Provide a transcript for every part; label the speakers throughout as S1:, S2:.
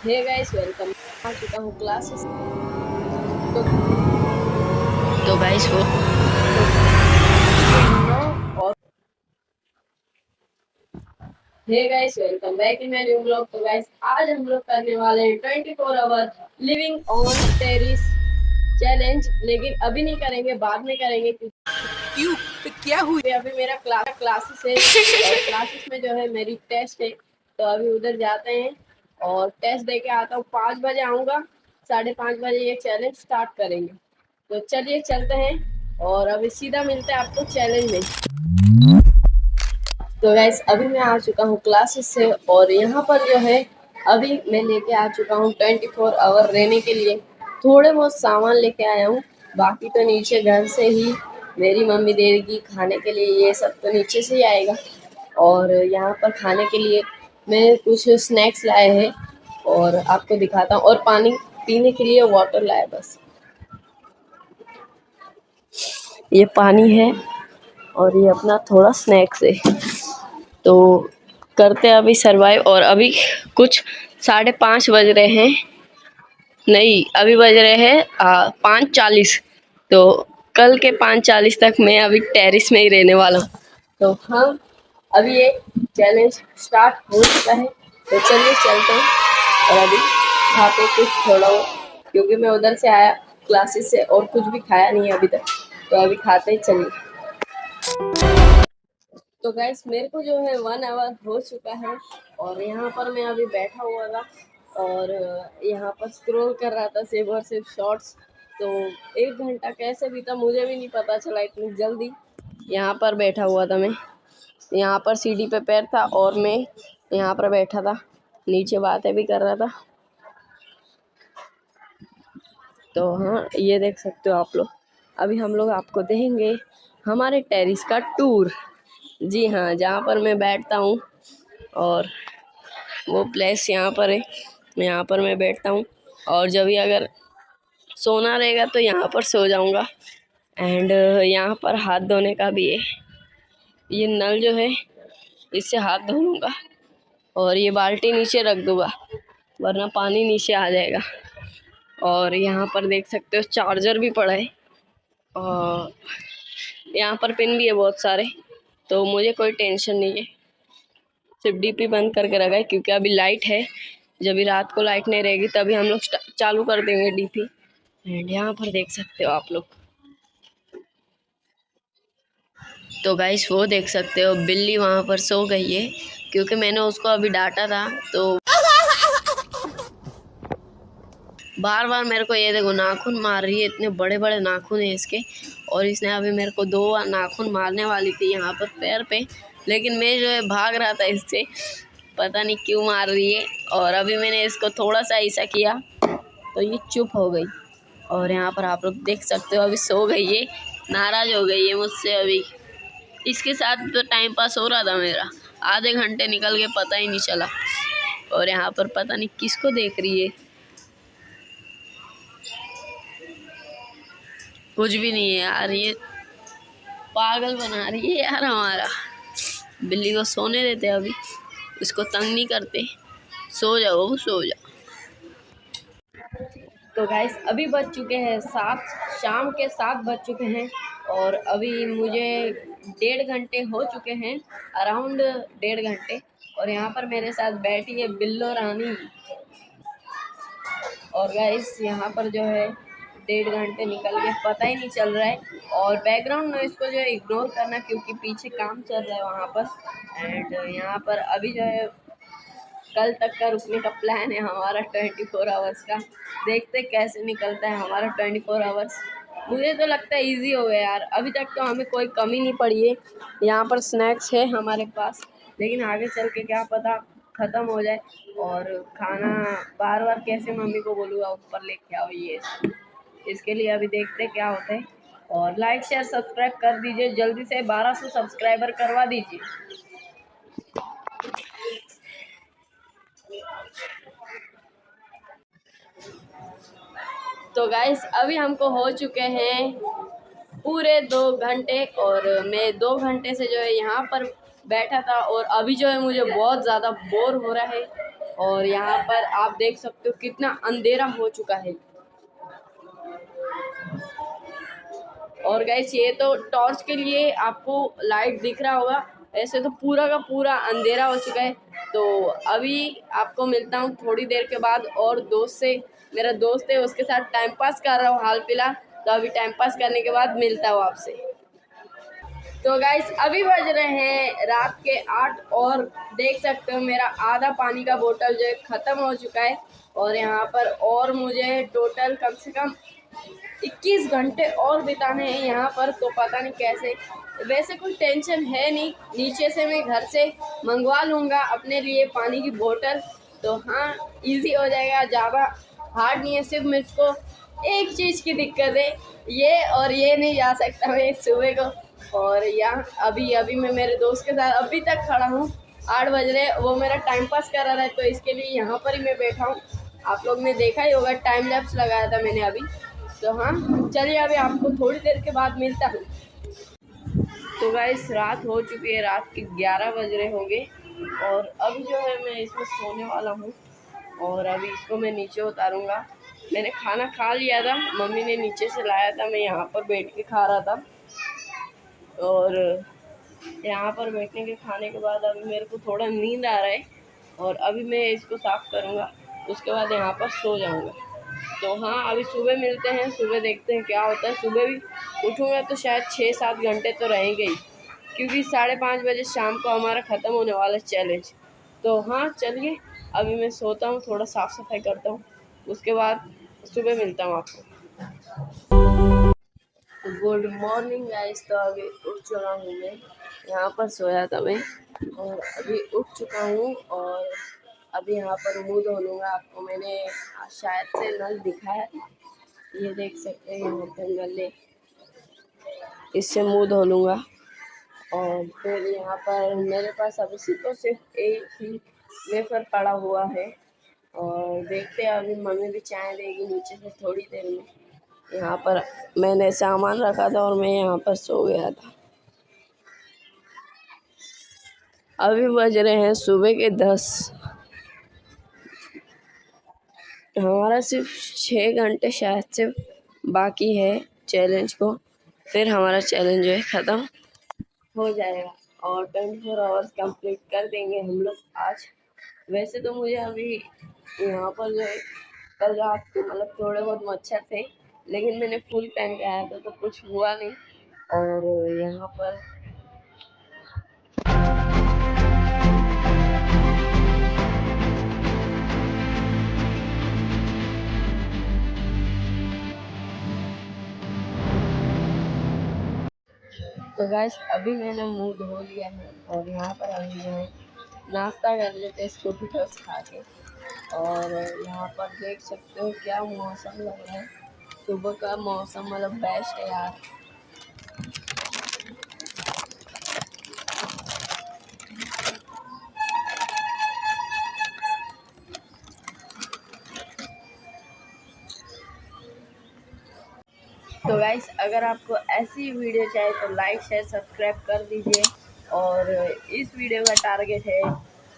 S1: हे guys, welcome. आ चुका हूँ classes. तो
S2: तो गाइस वो
S1: नो और hey guys, welcome back in my new blog. तो गाइस, आज हम लोग करने वाले हैं 24 hour living on terrace challenge. लेकिन अभी नहीं करेंगे, बाद में करेंगे
S2: क्यों तो क्या हुई।
S1: क्योंकि अभी मेरा क्लासेस है और क्लासेस में जो है मेरी टेस्ट है। तो अभी उधर जाते हैं और टेस्ट दे के आता हूँ। 5 बजे आऊँगा, 5:30 बजे ये चैलेंज स्टार्ट करेंगे। तो चलिए चलते हैं और अभी सीधा मिलते हैं आपको चैलेंज में। तो गाइस, अभी मैं आ चुका हूँ क्लासेस से और यहाँ पर जो है अभी मैं लेके आ चुका हूँ 24 आवर रहने के लिए। थोड़े बहुत सामान लेके आया हूँ, बाकी तो नीचे घर से ही मेरी मम्मी दे देगी खाने के लिए। ये सब तो नीचे से ही आएगा। और यहाँ पर खाने के लिए मैं कुछ स्नैक्स लाए हैं और आपको दिखाता हूँ। और पानी पीने के लिए वाटर लाया, बस ये पानी है और ये अपना थोड़ा स्नैक्स है। तो करते हैं अभी सरवाइव। और अभी कुछ 5:30 बज रहे हैं, नहीं अभी बज रहे हैं 5:40। तो कल के 5:40 तक मैं अभी टेरिस में ही रहने वाला हूँ। तो हम अभी ये चैलेंज स्टार्ट हो चुका है। तो चलिए चलते हैं और अभी खाते कुछ थोड़ा बहुत, क्योंकि मैं उधर से आया क्लासेस से और कुछ भी खाया नहीं है अभी तक। तो अभी खाते ही चलिए। तो गाइस, मेरे को जो है 1 आवर हो चुका है और यहाँ पर मैं अभी बैठा हुआ था और यहाँ पर स्क्रॉल कर रहा था सिर्फ और सिर्फ शॉर्ट्स। तो 1 घंटा कैसे बीता मुझे भी नहीं पता चला इतनी जल्दी। यहाँ पर बैठा हुआ था मैं, यहाँ पर सीढ़ी पे पैर था और मैं यहाँ पर बैठा था, नीचे बातें भी कर रहा था। तो हाँ, ये देख सकते हो आप लोग। अभी हम लोग आपको देंगे हमारे टेरिस का टूर। जी हाँ, जहाँ पर मैं बैठता हूँ और वो प्लेस यहाँ पर है। यहाँ पर मैं बैठता हूँ और जब भी अगर सोना रहेगा तो यहाँ पर सो जाऊँगा। एंड यहाँ पर हाथ धोने का भी है। ये नल जो है इससे हाथ धो लूँगा और ये बाल्टी नीचे रख दूँगा, वरना पानी नीचे आ जाएगा। और यहाँ पर देख सकते हो चार्जर भी पड़ा है और यहाँ पर पिन भी है बहुत सारे। तो मुझे कोई टेंशन नहीं है। सिर्फ डीपी बंद करके रखा है क्योंकि अभी लाइट है। जब भी रात को लाइट नहीं रहेगी तभी हम लोग चालू कर देंगे डीपी। एंड यहाँ पर देख सकते हो आप लोग। तो गाइस, वो देख सकते हो बिल्ली वहाँ पर सो गई है क्योंकि मैंने उसको अभी डांटा था। तो बार बार मेरे को ये देखो नाखून मार रही है, इतने बड़े बड़े नाखून है इसके। और इसने अभी मेरे को 2 नाखून मारने वाली थी यहाँ पर पैर पे, लेकिन मैं जो है भाग रहा था इससे, पता नहीं क्यों मार रही है। और अभी मैंने इसको थोड़ा सा ऐसा किया तो ये चुप हो गई। और यहाँ पर आप लोग देख सकते हो अभी सो गई है, नाराज़ हो गई है मुझसे। अभी इसके साथ तो टाइम पास हो रहा था मेरा, आधे घंटे निकल के पता ही नहीं चला। और यहाँ पर पता नहीं किसको देख रही है, कुछ भी नहीं है यार। ये पागल बना रही है यार हमारा। बिल्ली को सोने देते, अभी इसको तंग नहीं करते। सो जाओ सो जाओ। तो गाइस, अभी बज चुके हैं 7, शाम के 7 बज चुके हैं और अभी मुझे 1.5 घंटे हो चुके हैं, अराउंड 1.5 घंटे। और यहाँ पर मेरे साथ बैठी है बिल्लो रानी। और गाइस, यहाँ पर जो है 1.5 घंटे निकल गए पता ही नहीं चल रहा है। और बैकग्राउंड नॉइज़ को जो है इग्नोर करना क्योंकि पीछे काम चल रहा है वहाँ पर। एंड यहाँ पर अभी जो है कल तक का रुकने का प्लान है हमारा 24 आवर्स का। देखते कैसे निकलता है हमारा 24 आवर्स। मुझे तो लगता है इजी हो गया यार, अभी तक तो हमें कोई कमी नहीं पड़ी है। यहाँ पर स्नैक्स है हमारे पास, लेकिन आगे चल के क्या पता ख़त्म हो जाए। और खाना बार बार कैसे मम्मी को बोलूँगा ऊपर लेके आओ, ये इसके लिए अभी देखते क्या होता है। और लाइक शेयर सब्सक्राइब कर दीजिए, जल्दी से 1200 सब्सक्राइबर करवा दीजिए। तो गाइस, अभी हमको हो चुके हैं पूरे 2 घंटे और मैं 2 घंटे से जो है यहाँ पर बैठा था। और अभी जो है मुझे बहुत ज़्यादा बोर हो रहा है और यहाँ पर आप देख सकते हो कितना अंधेरा हो चुका है। और गाइस ये तो टॉर्च के लिए आपको लाइट दिख रहा होगा, ऐसे तो पूरा का पूरा अंधेरा हो चुका है। तो अभी आपको मिलता हूँ थोड़ी देर के बाद, और दोस्त से, मेरा दोस्त है उसके साथ टाइम पास कर रहा हूँ हाल फिलहाल। तो अभी टाइम पास करने के बाद मिलता हूँ आपसे। तो गाइस अभी बज रहे हैं रात के 8 और देख सकते हो मेरा आधा पानी का बोतल जो है ख़त्म हो चुका है। और यहाँ पर और मुझे टोटल कम से कम 21 घंटे और बिताने हैं यहाँ पर। तो पता नहीं कैसे, वैसे कोई टेंशन है नहीं, नीचे से मैं घर से मंगवा लूँगा अपने लिए पानी की बोतल। तो हाँ इजी हो जाएगा, ज़्यादा हार्ड नहीं है। सिर्फ मुझको एक चीज़ की दिक्कत है, ये और ये नहीं जा सकता मैं सुबह को। और यहाँ अभी मैं मेरे दोस्त के साथ अभी तक खड़ा हूँ, 8 बज रहे, वो मेरा टाइम पास कर रहा है तो इसके लिए यहाँ पर ही मैं बैठा हूँ। आप लोग ने देखा ही होगा, टाइम लैप्स लगाया था मैंने अभी। तो हाँ चलिए अभी आपको थोड़ी देर के बाद मिलता हूँ। तो गाइस रात हो चुकी है, रात के 11 बज रहे होंगे। और अभी जो है मैं इसमें सोने वाला हूँ, और अभी इसको मैं नीचे उतारूँगा। मैंने खाना खा लिया था, मम्मी ने नीचे से लाया था, मैं यहाँ पर बैठ के खा रहा था। और यहाँ पर बैठने के खाने के बाद अभी मेरे को थोड़ा नींद आ रहा है, और अभी मैं इसको साफ़ करूँगा, उसके बाद यहाँ पर सो जाऊँगा। तो हाँ अभी सुबह मिलते हैं, सुबह देखते हैं क्या होता है। सुबह भी उठूँगा तो शायद 6-7 घंटे तो रहेंगे ही, क्योंकि 5:30 बजे शाम को हमारा ख़त्म होने वाला चैलेंज। तो हाँ चलिए अभी मैं सोता हूँ, थोड़ा साफ़ सफाई करता हूँ, उसके बाद सुबह मिलता हूँ आपको। Good morning guys. तो अभी उठ चुका हूँ मैं, यहाँ पर सोया था मैं, और अभी उठ चुका हूँ। और अभी यहाँ पर मुँह धो लूँगा। आपको मैंने शायद से नल दिखाया, ये देख सकते हैं यहाँ पर नल है, इससे मुँह धो लूँगा। और फिर यहाँ पर मेरे पास अभी सिर्फ एक ही वेफर पड़ा हुआ है, और देखते हैं अभी मम्मी भी चाय देगी नीचे से थोड़ी देर में। यहाँ पर मैंने सामान रखा था और मैं यहाँ पर सो गया था। अभी बज रहे हैं सुबह के 10। हमारा सिर्फ 6 घंटे शायद से बाकी है चैलेंज को, फिर हमारा चैलेंज जो है ख़त्म हो जाएगा, और 24 आवर्स कंप्लीट कर देंगे हम लोग आज। वैसे तो मुझे अभी यहाँ पर जो है कल रात को मतलब थोड़े बहुत मच्छर थे, लेकिन मैंने फुल पहन के आया था तो कुछ हुआ नहीं। और यहाँ पर तो गाइस अभी मैंने मुंह धो लिया है, और यहाँ पर अभी जो है नाश्ता कर लेते हैं स्कूटी टॉस खा के। और यहाँ पर देख सकते हो क्या मौसम लग रहा है, सुबह का मौसम मतलब बेस्ट है यार। तो गाइस अगर आपको ऐसी वीडियो चाहिए तो लाइक शेयर सब्सक्राइब कर दीजिए। और इस वीडियो का टारगेट है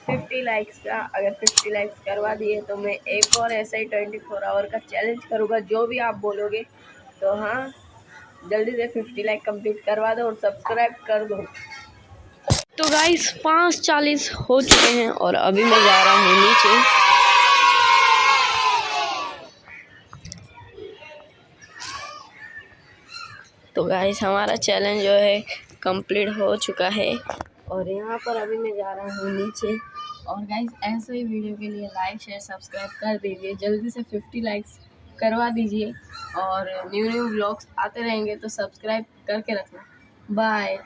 S1: 50 लाइक्स का। अगर 50 लाइक्स करवा दिए तो मैं एक और ऐसा ही 24 आवर का चैलेंज करूँगा, जो भी आप बोलोगे। तो हाँ जल्दी से 50 लाइक कंप्लीट करवा दो और सब्सक्राइब कर दो। तो गाइस 5:40 हो चुके हैं, और अभी मैं जा रहा हूँ नीचे। तो गाइस हमारा चैलेंज जो है कंप्लीट हो चुका है, और यहाँ पर अभी मैं जा रहा हूँ नीचे। और गाइस ऐसे ही वीडियो के लिए लाइक शेयर सब्सक्राइब कर दीजिए, जल्दी से 50 लाइक्स करवा दीजिए। और न्यू व्लॉग्स आते रहेंगे तो सब्सक्राइब करके रखना। बाय।